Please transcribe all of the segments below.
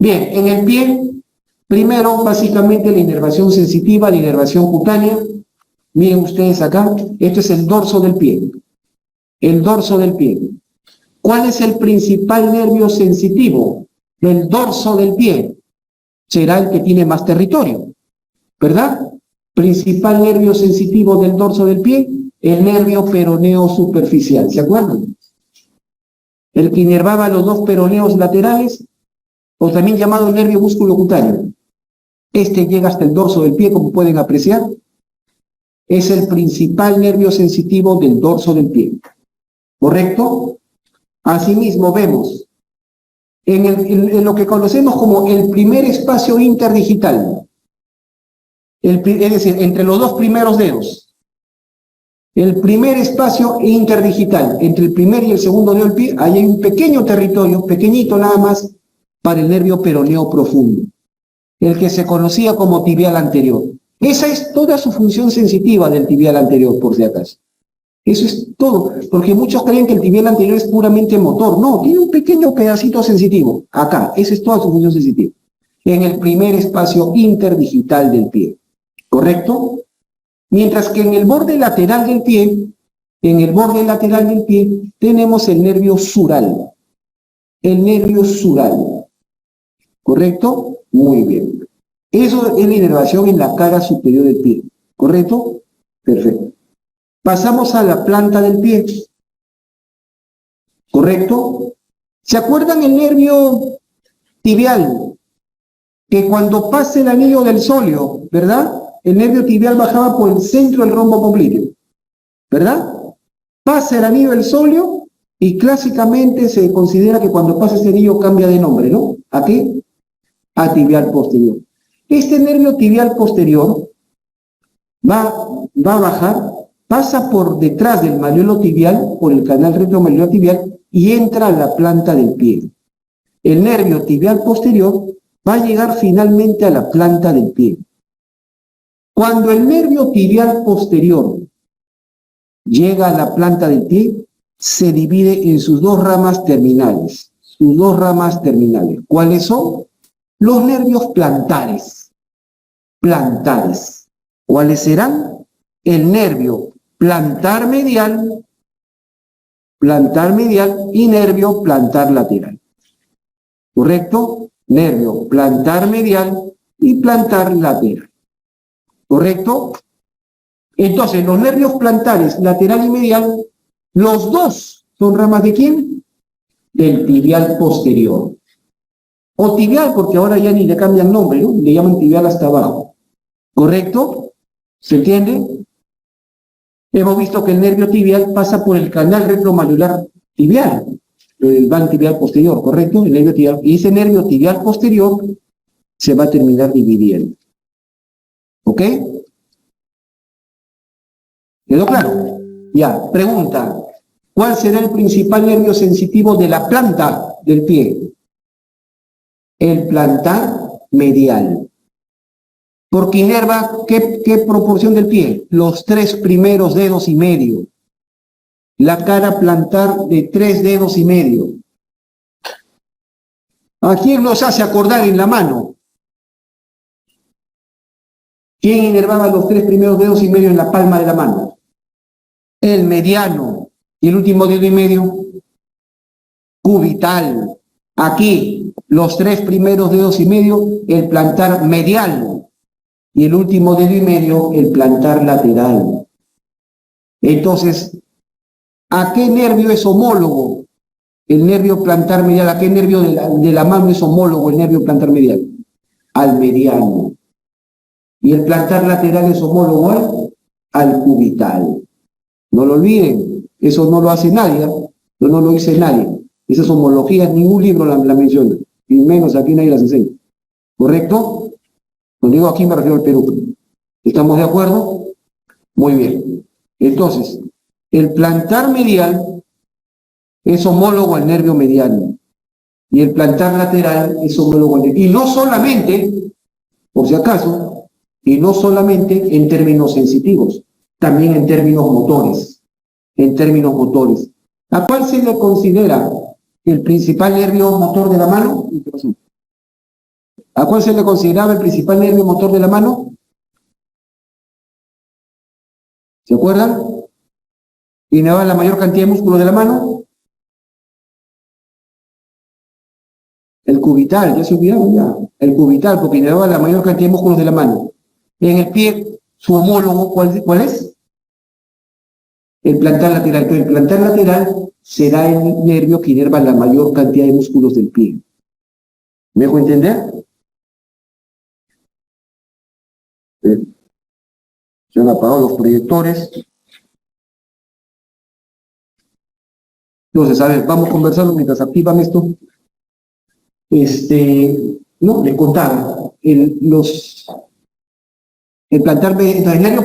Bien, en el pie, primero, básicamente, la inervación sensitiva, la inervación cutánea. Miren ustedes acá, esto es el dorso del pie. El dorso del pie. ¿Cuál es el principal nervio sensitivo del dorso del pie? Será el que tiene más territorio, ¿verdad? Principal nervio sensitivo del dorso del pie, el nervio peroneo superficial, ¿se acuerdan? El que inervaba los dos peroneos laterales, o también llamado nervio músculo cutáneo. Este llega hasta el dorso del pie, como pueden apreciar. Es el principal nervio sensitivo del dorso del pie. ¿Correcto? Asimismo vemos en lo que conocemos como el primer espacio interdigital, es decir, entre los dos primeros dedos, el primer espacio interdigital, entre el primer y el segundo dedo del pie, ahí hay un pequeño territorio, pequeñito nada más, para el nervio peroneo profundo, el que se conocía como tibial anterior. Esa es toda su función sensitiva del tibial anterior, por si acaso. Eso es todo, porque muchos creen que el tibial anterior es puramente motor. No, tiene un pequeño pedacito sensitivo. Acá, esa es toda su función sensitiva. En el primer espacio interdigital del pie. ¿Correcto? Mientras que en el borde lateral del pie, tenemos el nervio sural. El nervio sural. ¿Correcto? Muy bien. Eso es la inervación en la cara superior del pie. ¿Correcto? Perfecto. Pasamos a la planta del pie. ¿Correcto? ¿Se acuerdan el nervio tibial? Que cuando pasa el anillo del sóleo, ¿verdad? El nervio tibial bajaba por el centro del rombo popliteo, ¿verdad? Pasa el anillo del sóleo y clásicamente se considera que cuando pasa ese anillo cambia de nombre, ¿no? ¿A qué? A tibial posterior. Este nervio tibial posterior va a bajar, pasa por detrás del malleolo tibial, por el canal retromalleolo tibial, y entra a la planta del pie. El nervio tibial posterior va a llegar finalmente a la planta del pie. Cuando el nervio tibial posterior llega a la planta del pie, se divide en sus dos ramas terminales. Sus dos ramas terminales. ¿Cuáles son? Los nervios plantares. Plantares. ¿Cuáles serán? El nervio plantar medial y nervio plantar lateral. ¿Correcto? Nervio plantar medial y plantar lateral. ¿Correcto? Entonces, los nervios plantares, lateral y medial, los dos son ramas ¿de quién? Del tibial posterior. O tibial, porque ahora ya ni le cambian nombre, ¿no? Le llaman tibial hasta abajo. ¿Correcto? ¿Se entiende? Hemos visto que el nervio tibial pasa por el canal retromalleolar tibial, el ván tibial posterior, ¿correcto? El nervio tibial, y ese nervio tibial posterior se va a terminar dividiendo. ¿Ok? ¿Quedó claro? Ya, pregunta. ¿Cuál será el principal nervio sensitivo de la planta del pie? El plantar medial. Porque inerva, ¿qué proporción del pie? Los 3 primeros dedos y medio. La cara plantar de 3 dedos y medio. ¿A quién nos hace acordar en la mano? ¿Quién inervaba los 3 primeros dedos y medio en la palma de la mano? El mediano. ¿Y el último dedo y medio? Cubital. Aquí, los 3 primeros dedos y medio, el plantar medial. Y el último dedo y medio, el plantar lateral. Entonces, ¿a qué nervio es homólogo el nervio plantar medial? ¿A qué nervio de la mano es homólogo el nervio plantar medial? Al mediano. Y el plantar lateral es homólogo al cubital. No lo olviden, eso no lo hace nadie, no lo dice nadie. Esas homologías, ningún libro la menciona, y menos aquí nadie las enseña. ¿Correcto? Cuando digo aquí me refiero al Perú. ¿Estamos de acuerdo? Muy bien. Entonces, el plantar medial es homólogo al nervio mediano y el plantar lateral es homólogo al nervio. Y no solamente, por si acaso, y no solamente en términos sensitivos, también en términos motores. En términos motores. ¿A cuál se le considera el principal nervio motor de la mano? ¿A cuál se le consideraba el principal nervio motor de la mano? ¿Se acuerdan? ¿Inervaba la mayor cantidad de músculos de la mano? El cubital, ya se olvidaron ya. El cubital, porque inervaba la mayor cantidad de músculos de la mano. En el pie, su homólogo, ¿cuál es? El plantar lateral. Entonces, el plantar lateral será el nervio que inerva la mayor cantidad de músculos del pie. ¿Me dejo entender? Se han apagado los proyectores. Entonces, a ver, vamos conversando mientras activan esto. No, les contaba. El nervio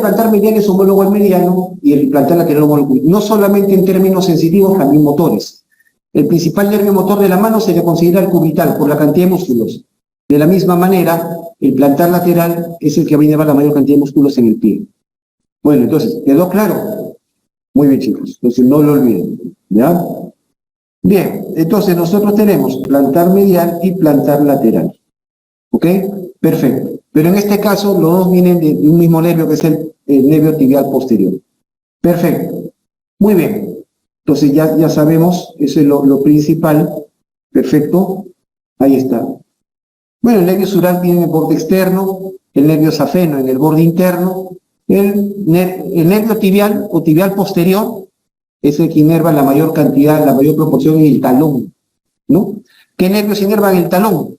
plantar mediano es homólogo al mediano y el plantar lateral homólogo. No solamente en términos sensitivos, también motores. El principal nervio motor de la mano se le considera el cubital por la cantidad de músculos. De la misma manera, el plantar lateral es el que va a llevar la mayor cantidad de músculos en el pie. Bueno, entonces, ¿quedó claro? Muy bien, chicos. Entonces, no lo olviden. ¿Ya? Bien, entonces nosotros tenemos plantar medial y plantar lateral. ¿Ok? Perfecto. Pero en este caso, los dos vienen de un mismo nervio, que es el nervio tibial posterior. Perfecto. Muy bien. Entonces ya sabemos, eso es lo principal. Perfecto. Ahí está. Bueno, el nervio sural viene en el borde externo, el nervio safeno en el borde interno, el nervio tibial o tibial posterior es el que inerva la mayor cantidad, la mayor proporción en el talón, ¿no? ¿Qué nervios inervan el talón?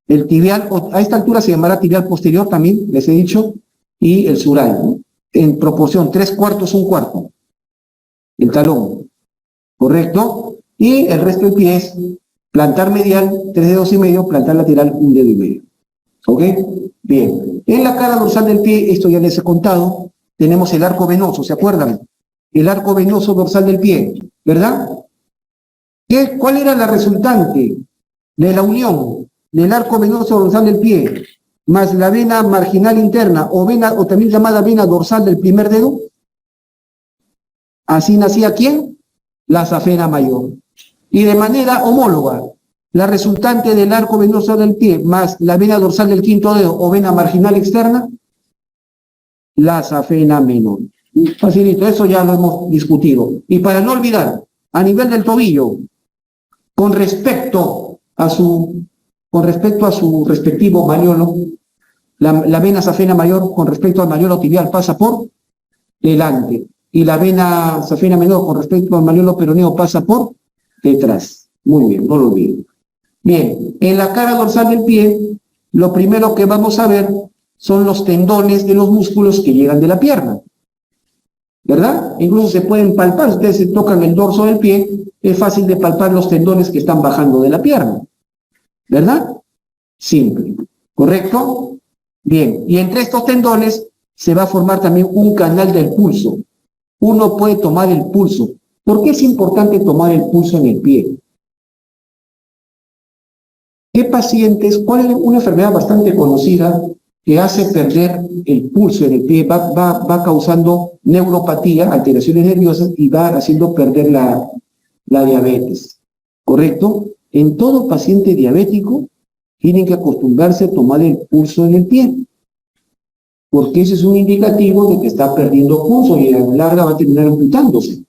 El tibial, a esta altura se llamará tibial posterior también, les he dicho, y el sural, ¿no? En proporción 3/4, 1/4, el talón, ¿correcto? Y el resto del pie es plantar medial, 3 dedos y medio, plantar lateral, 1 dedo y medio. ¿Ok? Bien. En la cara dorsal del pie, esto ya les he contado, tenemos el arco venoso, ¿se acuerdan? El arco venoso dorsal del pie, ¿verdad? ¿Cuál era la resultante de la unión del arco venoso dorsal del pie más la vena marginal interna o también llamada vena dorsal del primer dedo? Así nacía ¿quién? La safena mayor. Y de manera homóloga, la resultante del arco venoso del pie más la vena dorsal del quinto dedo o vena marginal externa, la safena menor. Facilito, eso ya lo hemos discutido. Y para no olvidar, a nivel del tobillo, con respecto a su respectivo maniolo, la vena safena mayor con respecto al maniolo tibial pasa por delante y la vena safena menor con respecto al maniolo peroneo pasa por detrás. Muy bien, no lo olviden. Bien, en la cara dorsal del pie, lo primero que vamos a ver son los tendones de los músculos que llegan de la pierna, ¿verdad? Incluso se pueden palpar, ustedes se tocan el dorso del pie, es fácil de palpar los tendones que están bajando de la pierna, ¿verdad? Simple, ¿correcto? Bien, y entre estos tendones se va a formar también un canal del pulso. Uno puede tomar el pulso. ¿Por qué es importante tomar el pulso en el pie? ¿Qué pacientes, cuál es una enfermedad bastante conocida que hace perder el pulso en el pie, va causando neuropatía, alteraciones nerviosas y va haciendo perder la diabetes? ¿Correcto? En todo paciente diabético tienen que acostumbrarse a tomar el pulso en el pie, porque ese es un indicativo de que está perdiendo pulso y a la larga va a terminar amputándose.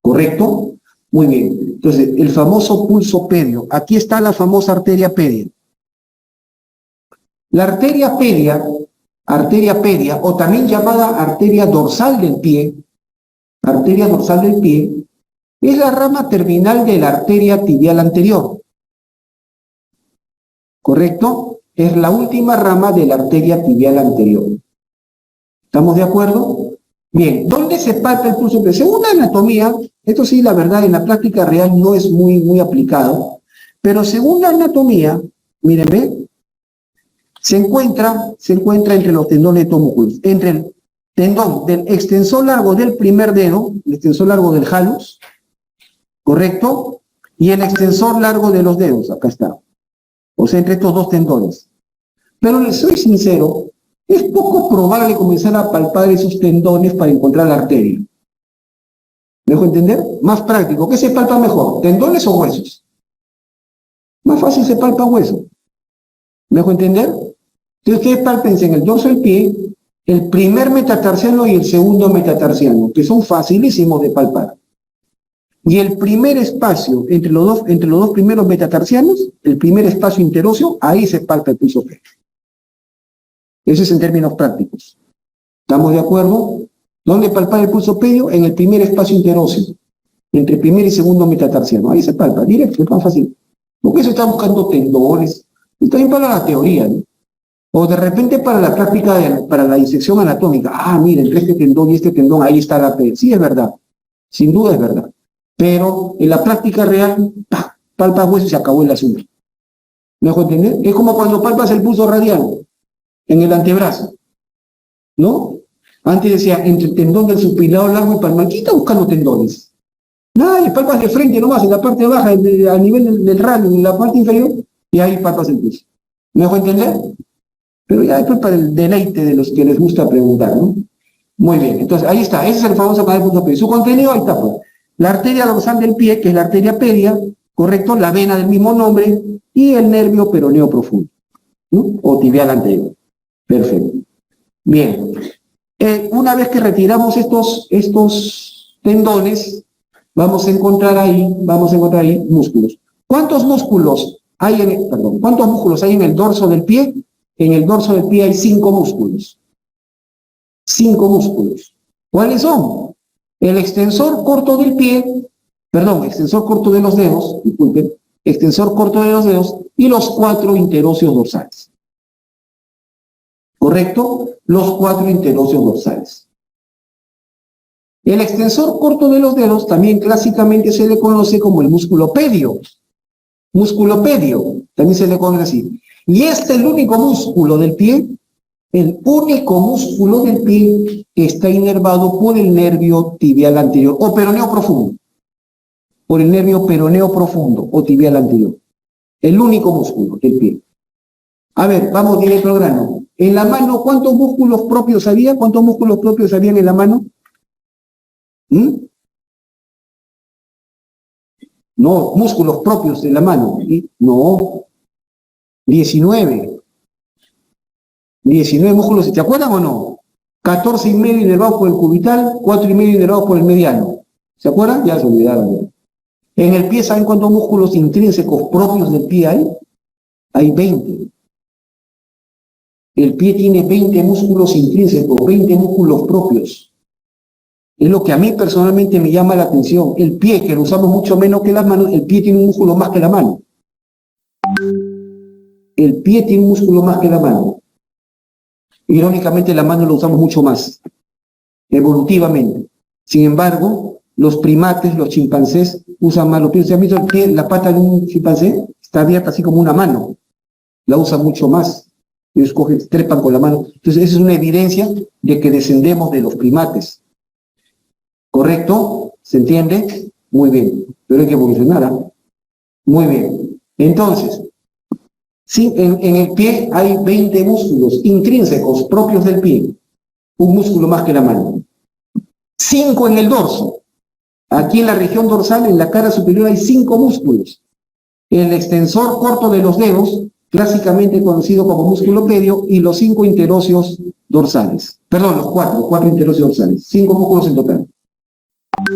¿Correcto? Muy bien. Entonces, el famoso pulso pedio. Aquí está la famosa arteria pedia. La arteria pedia, o también llamada arteria dorsal del pie, es la rama terminal de la arteria tibial anterior. ¿Correcto? Es la última rama de la arteria tibial anterior. ¿Estamos de acuerdo? Bien, ¿dónde se palpa el pulso? Según la anatomía, esto sí, la verdad, en la práctica real no es muy aplicado, pero según la anatomía, miren, ¿ve? Se encuentra entre los tendones de estos músculos, entre el tendón del extensor largo del primer dedo, el extensor largo del halus, ¿correcto? Y el extensor largo de los dedos, acá está. O sea, entre estos dos tendones. Pero les soy sincero, es poco probable comenzar a palpar esos tendones para encontrar la arteria. ¿Me dejo entender? Más práctico. ¿Qué se palpa mejor? ¿Tendones o huesos? Más fácil se palpa hueso. ¿Me dejo entender? Entonces, ustedes pálpense en el dorso del pie el primer metatarsiano y el segundo metatarsiano, que son facilísimos de palpar. Y el primer espacio entre los dos primeros metatarsianos, el primer espacio interóseo, ahí se palpa el pulso pedio. Eso es en términos prácticos. ¿Estamos de acuerdo? ¿Dónde palpar el pulso pedio? En el primer espacio interóseo, entre primer y segundo metatarsiano. Ahí se palpa, directo, es más fácil. Porque eso está buscando tendones. Está bien para la teoría, ¿no? O de repente para la práctica, para la disección anatómica. Ah, miren, entre este tendón y este tendón, ahí está la P. Sí, es verdad. Sin duda es verdad. Pero en la práctica real, palpas hueso y se acabó el asunto. ¿Me dejo entender? Es como cuando palpas el pulso radial en el antebrazo, ¿no? Antes decía, entre el tendón del supinado largo y palmar. ¿Quién está buscando tendones? Nada, le palpas de frente nomás, en la parte baja, a nivel del radio, en la parte inferior, y ahí palpas el pulso. ¿Me dejo entender? Pero ya después para el deleite de los que les gusta preguntar, ¿no? Muy bien, entonces ahí está, ese es el famoso canal del pulso pedio. Su contenido, ahí está, pues. La arteria dorsal del pie, que es la arteria pedia, correcto, la vena del mismo nombre, y el nervio peroneo profundo, ¿no? O tibial anterior. Perfecto. Bien. Una vez que retiramos estos tendones, vamos a encontrar ahí músculos. ¿Cuántos músculos hay en el dorso del pie? En el dorso del pie hay 5 músculos. 5 músculos. ¿Cuáles son? El extensor corto del pie, extensor corto de los dedos, disculpen, extensor corto de los dedos y los 4 interóseos dorsales. ¿Correcto? Los 4 interóseos dorsales. El extensor corto de los dedos también clásicamente se le conoce como el músculo pedio. Músculo pedio, también se le conoce así. Y el único músculo del pie, el único músculo del pie está inervado por el nervio tibial anterior o peroneo profundo. Por el nervio peroneo profundo o tibial anterior. El único músculo del pie. A ver, vamos directo al grano. En la mano, ¿cuántos músculos propios había? ¿Cuántos músculos propios habían en la mano? No, músculos propios de la mano. No, 19. 19 músculos, ¿te acuerdan o no? 14 y medio inervados por el cubital, 4 y medio inervados por el mediano. ¿Se acuerdan? Ya se olvidaron. En el pie, ¿saben cuántos músculos intrínsecos propios del pie hay? Hay 20. El pie tiene 20 músculos intrínsecos, 20 músculos propios. Es lo que a mí personalmente me llama la atención. El pie, que lo usamos mucho menos que las manos, el pie tiene un músculo más que la mano. El pie tiene un músculo más que la mano. Irónicamente, la mano lo usamos mucho más, evolutivamente. Sin embargo, los primates, los chimpancés, usan más los pies. ¿Se han visto el pie, la pata de un chimpancé? Está abierta así como una mano. La usan mucho más. Ellos trepan con la mano. Entonces, esa es una evidencia de que descendemos de los primates. ¿Correcto? ¿Se entiende? Muy bien. Pero hay que evolucionar, ¿eh? Muy bien. Entonces, sí, en el pie hay 20 músculos intrínsecos propios del pie. Un músculo más que la mano. 5 en el dorso. Aquí en la región dorsal, en la cara superior, hay 5 músculos. El extensor corto de los dedos, clásicamente conocido como músculo pedio, y los 5 interóseos dorsales. Perdón, los 4 interóseos dorsales. 5 músculos en total.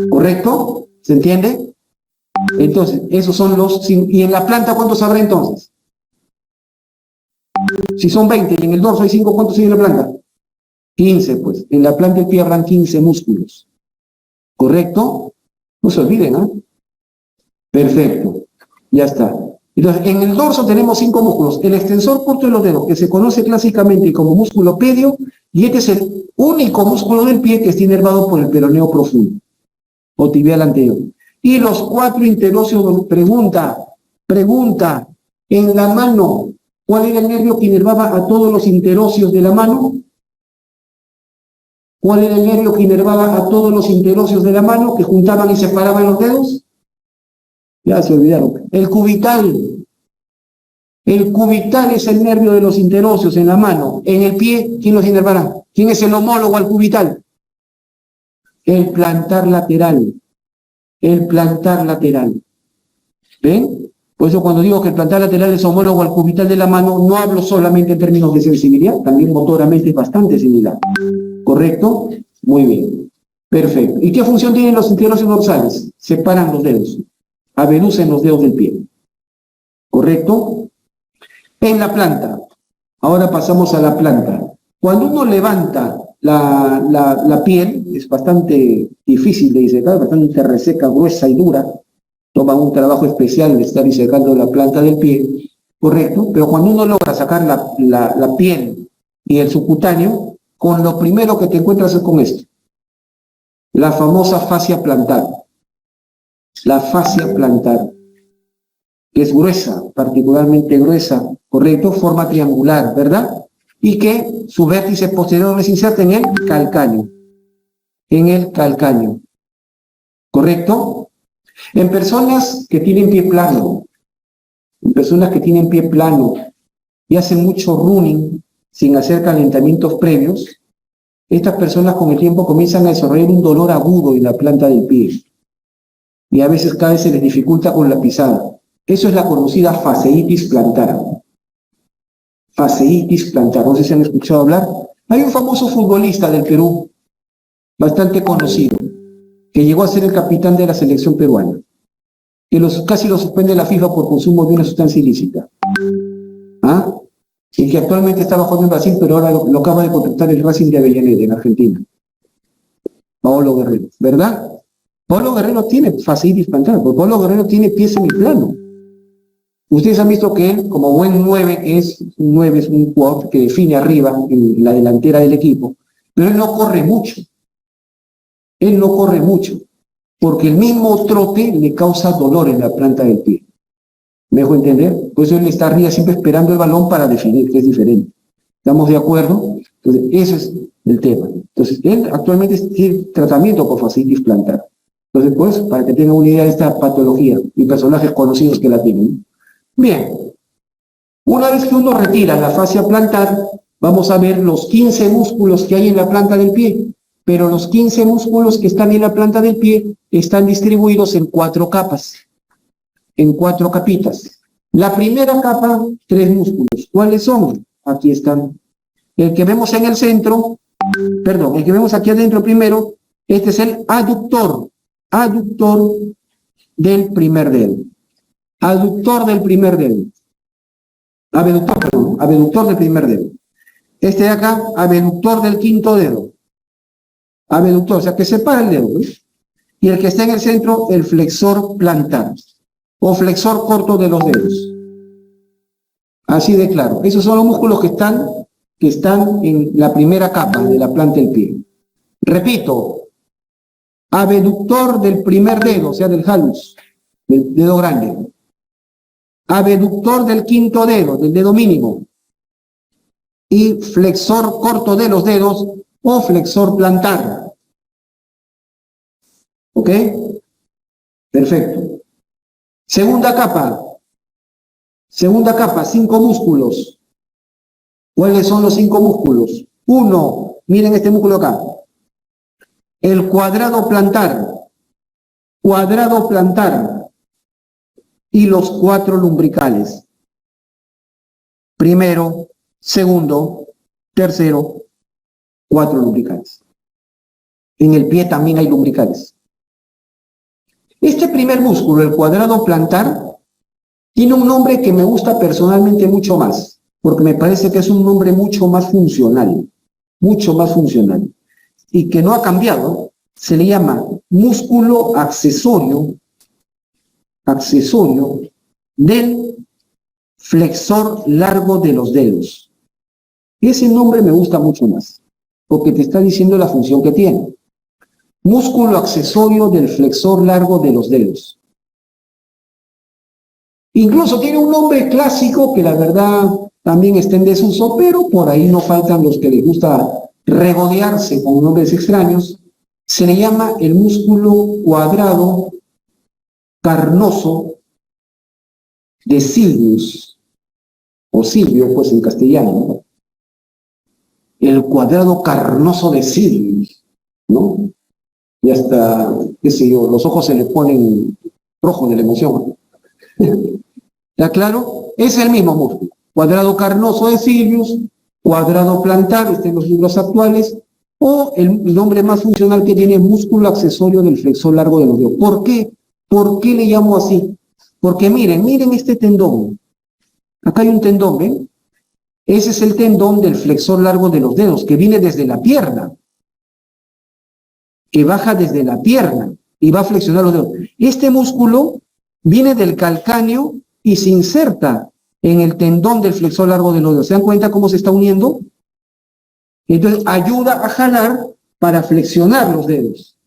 ¿Correcto? ¿Se entiende? Entonces, esos son los... ¿Y en la planta cuántos habrá entonces? Si son 20 y en el dorso hay 5, ¿cuántos hay en la planta? 15, pues. En la planta del pie habrán 15 músculos. ¿Correcto? No se olviden, ¿ah? Perfecto. Ya está. Entonces, en el dorso tenemos 5 músculos. El extensor corto de los dedos, que se conoce clásicamente como músculo pedio, y este es el único músculo del pie que está inervado por el peroneo profundo, o tibial anterior. Y los 4 interóseos, pregunta, en la mano, ¿cuál era el nervio que inervaba a todos los interóseos de la mano? ¿Cuál era el nervio que inervaba a todos los interóseos de la mano, que juntaban y separaban los dedos? Ya se olvidaron. El cubital. El cubital es el nervio de los interóseos en la mano. En el pie, ¿quién los inervará? ¿Quién es el homólogo al cubital? El plantar lateral. El plantar lateral. ¿Ven? Por eso cuando digo que el plantar lateral es homólogo al cubital de la mano, no hablo solamente en términos de sensibilidad, también motoramente es bastante similar. ¿Correcto? Muy bien. Perfecto. ¿Y qué función tienen los internos y dorsales? Separan los dedos, abducen los dedos del pie. ¿Correcto? En la planta. Ahora pasamos a la planta. Cuando uno levanta la piel, es bastante difícil de disecar, bastante reseca, gruesa y dura. Toma un trabajo especial de estar disecando la planta del pie, ¿correcto? Pero cuando uno logra sacar la piel y el subcutáneo, con lo primero que te encuentras es con esto. La famosa fascia plantar. La fascia plantar, que es gruesa, particularmente gruesa, ¿correcto? Forma triangular, ¿verdad? Y que su vértice posterior se inserta en el calcáneo. En el calcáneo. ¿Correcto? En personas que tienen pie plano, y hacen mucho running sin hacer calentamientos previos, estas personas con el tiempo comienzan a desarrollar un dolor agudo en la planta del pie. Y a veces cada vez se les dificulta con la pisada. Eso es la conocida fasciitis plantar. Fasciitis plantar, no sé si han escuchado hablar. Hay un famoso futbolista del Perú, bastante conocido, que llegó a ser el capitán de la selección peruana, que casi lo suspende la FIFA por consumo de una sustancia ilícita. ¿Ah? Y que actualmente está jugando en Brasil, pero ahora lo acaba de contratar el Racing de Avellaneda, en Argentina. Paolo Guerrero, ¿verdad? Paolo Guerrero tiene fasciitis plantar, porque Paolo Guerrero tiene pie semiplano. Ustedes han visto que él, como buen 9 que es, un 9 es un jugador que define arriba en la delantera del equipo, pero él no corre mucho. Él no corre mucho, porque el mismo trote le causa dolor en la planta del pie. ¿Me dejo entender? Por eso él está arriba siempre esperando el balón para definir, que es diferente. ¿Estamos de acuerdo? Entonces, eso es el tema. Entonces, él actualmente tiene tratamiento por fasciitis plantar. Entonces, pues, para que tengan una idea de esta patología y personajes conocidos que la tienen. Bien, una vez que uno retira la fascia plantar, vamos a ver los 15 músculos que hay en la planta del pie, pero los 15 músculos que están en la planta del pie están distribuidos en 4 capas, en 4 capitas. La primera capa, 3 músculos. ¿Cuáles son? Aquí están. El que vemos en el centro, perdón, el que vemos aquí adentro primero, este es el aductor del primer dedo. Aductor del primer dedo. Abductor del primer dedo. Este de acá, abductor del quinto dedo. Abductor, o sea, que separa el dedo, ¿ves? Y el que está en el centro, el flexor plantar, o flexor corto de los dedos. Así de claro. Esos son los músculos que están en la primera capa de la planta del pie. Repito, abductor del primer dedo, o sea, del halus, del dedo grande. Abductor del quinto dedo, del dedo mínimo, y flexor corto de los dedos o flexor plantar. ¿Ok? Perfecto. Segunda capa, 5 músculos. ¿Cuáles son los 5 músculos? 1, miren este músculo acá, el cuadrado plantar, y los 4 lumbricales. Primero, segundo, tercero, 4 lumbricales. En el pie también hay lumbricales. Este primer músculo, el cuadrado plantar, tiene un nombre que me gusta personalmente mucho más, porque me parece que es un nombre mucho más funcional, y que no ha cambiado. Se le llama músculo accesorio del flexor largo de los dedos. Ese nombre me gusta mucho más, porque te está diciendo la función que tiene. Músculo accesorio del flexor largo de los dedos. Incluso tiene un nombre clásico que la verdad también está en desuso, pero por ahí no faltan los que les gusta regodearse con nombres extraños. Se le llama el músculo cuadrado carnoso de Silvius, o Silvio, pues en castellano, ¿no? El cuadrado carnoso de Silvius, ¿no? Y hasta, qué sé yo, los ojos se le ponen rojos de la emoción. ¿Está claro? Es el mismo músculo. Cuadrado carnoso de Silvius, cuadrado plantar, en los libros actuales, o el nombre más funcional que tiene es músculo accesorio del flexor largo de los dedos. ¿Por qué? ¿Por qué le llamo así? Porque miren este tendón. Acá hay un tendón, ¿ven? Ese es el tendón del flexor largo de los dedos, que viene desde la pierna, que baja desde la pierna y va a flexionar los dedos. Este músculo viene del calcáneo y se inserta en el tendón del flexor largo de los dedos. ¿Se dan cuenta cómo se está uniendo? Entonces ayuda a jalar para flexionar los dedos.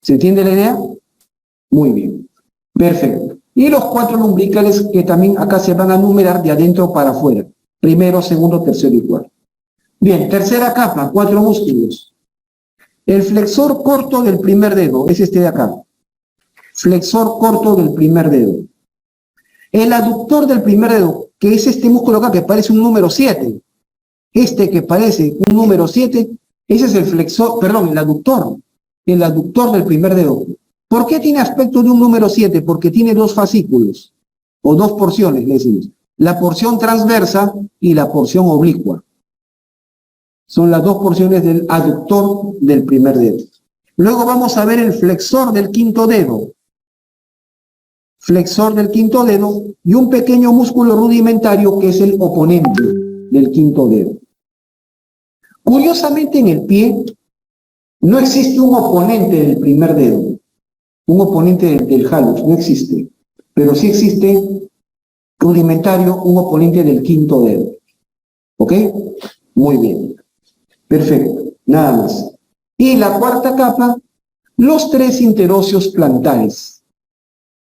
¿Se entiende la idea? Muy bien. Perfecto. Y los 4 lumbricales que también acá se van a numerar de adentro para afuera. Primero, segundo, tercero y cuarto. Bien, tercera capa, 4 músculos. El flexor corto del primer dedo, es este de acá. Flexor corto del primer dedo. El aductor del primer dedo, que es este músculo acá que parece un número 7. Este que parece un número 7, ese es el flexor, perdón, el aductor del primer dedo. ¿Por qué tiene aspecto de un número 7? Porque tiene 2 fascículos, o 2 porciones, le decimos. La porción transversa y la porción oblicua. Son las 2 porciones del aductor del primer dedo. Luego vamos a ver el flexor del quinto dedo. Flexor del quinto dedo y un pequeño músculo rudimentario que es el oponente del quinto dedo. Curiosamente en el pie no existe un oponente del primer dedo, un oponente del hallux, no existe, pero sí existe rudimentario, un oponente del quinto dedo. ¿Ok? Muy bien. Perfecto. Nada más. Y la cuarta capa, los 3 interóseos plantares.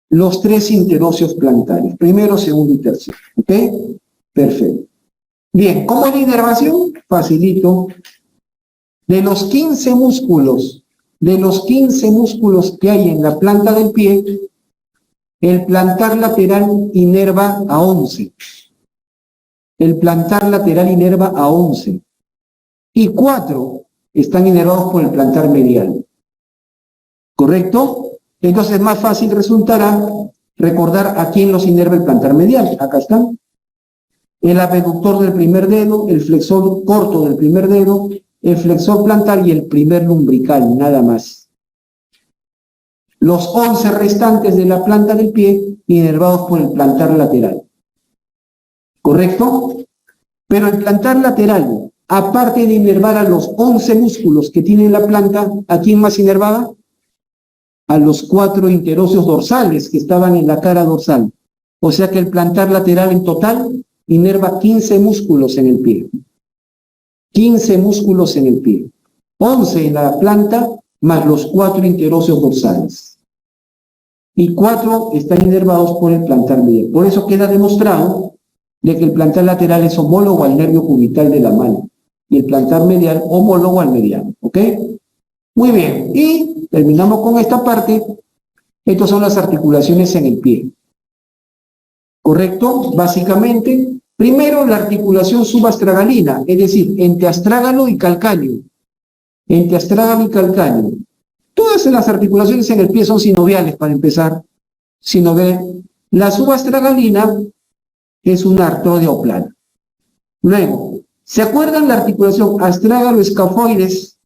Los 3 interóseos plantares. Primero, segundo y tercero. ¿Ok? Perfecto. Bien, ¿cómo es la inervación? Facilito. De los 15 músculos que hay en la planta del pie, el plantar lateral inerva a 11. El plantar lateral inerva a 11. Y 4 están inervados por el plantar medial. ¿Correcto? Entonces más fácil resultará recordar a quién los inerva el plantar medial. Acá están. El abductor del primer dedo, el flexor corto del primer dedo, el flexor plantar y el primer lumbrical, nada más. Los 11 restantes de la planta del pie inervados por el plantar lateral. ¿Correcto? Pero el plantar lateral, aparte de inervar a los 11 músculos que tiene la planta, ¿a quién más inervaba? A los 4 interóseos dorsales que estaban en la cara dorsal. O sea que el plantar lateral en total inerva 15 músculos en el pie. 15 músculos en el pie. 11 en la planta más los 4 interóseos dorsales. Y 4 están inervados por el plantar medial. Por eso queda demostrado de que el plantar lateral es homólogo al nervio cubital de la mano y el plantar medial homólogo al mediano. ¿Ok? Muy bien. Y terminamos con esta parte. Estas son las articulaciones en el pie. ¿Correcto? Básicamente, primero la articulación subastragalina, es decir, entre astrágalo y calcáneo. Entre astrágalo y calcáneo. Todas las articulaciones en el pie son sinoviales, para empezar. Sinovial. La subastragalina es una artrodia plana. Luego, ¿se acuerdan la articulación astrágalo-escafoides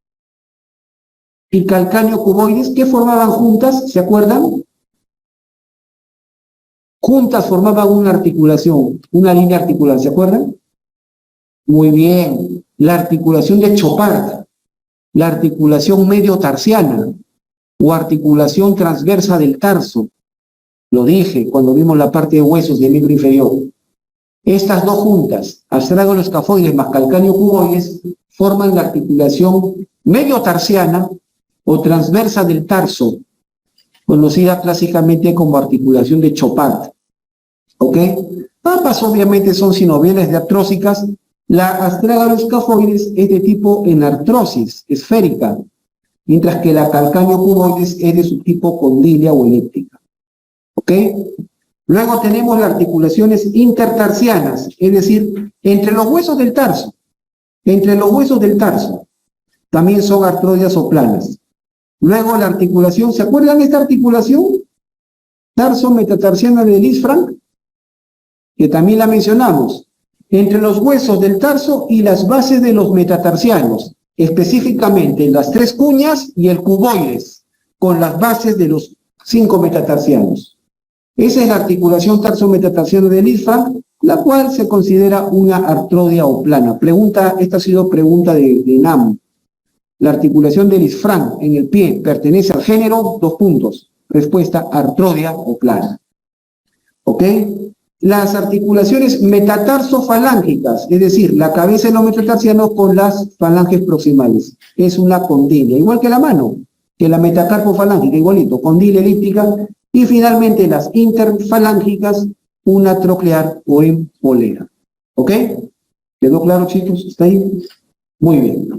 y calcáneo-cuboides? ¿Qué formaban juntas? ¿Se acuerdan? Juntas formaban una articulación, una línea articular, ¿se acuerdan? Muy bien. La articulación de Chopard, la articulación medio-tarsiana o articulación transversa del tarso. Lo dije cuando vimos la parte de huesos del miembro inferior. Estas dos juntas, astrágalo-escafoides más calcáneo-cuboides, forman la articulación medio-tarsiana o transversa del tarso, conocida clásicamente como articulación de Chopard. ¿Ok? Ambas obviamente son sinoviales diartrósicas. La astrágalo-escafoides es de tipo enartrosis, esférica, mientras que la calcáneo-cuboides es de su tipo condilia o elíptica. ¿Ok? Luego tenemos las articulaciones intertarsianas, es decir, entre los huesos del tarso. Entre los huesos del tarso. También son artrodias o planas. Luego la articulación, ¿se acuerdan de esta articulación? Tarso metatarsiana de Lisfranc. que también la mencionamos, entre los huesos del tarso y las bases de los metatarsianos, específicamente las 3 cuñas y el cuboides, con las bases de los 5 metatarsianos. Esa es la articulación tarso-metatarsiano del ISFRAN, la cual se considera una artrodia o plana. Esta ha sido pregunta de NAM. La articulación del ISFRAN en el pie pertenece al género, 2 puntos. Respuesta, artrodia o plana. ¿Ok? Las articulaciones metatarsofalángicas, es decir, la cabeza de los metatarsianos con las falanges proximales. Es una condila, igual que la mano, que la metacarpofalángica, igualito, condila elíptica. Y finalmente las interfalángicas, una troclear o en polea. ¿Ok? ¿Quedó claro, chicos? ¿Está ahí? Muy bien.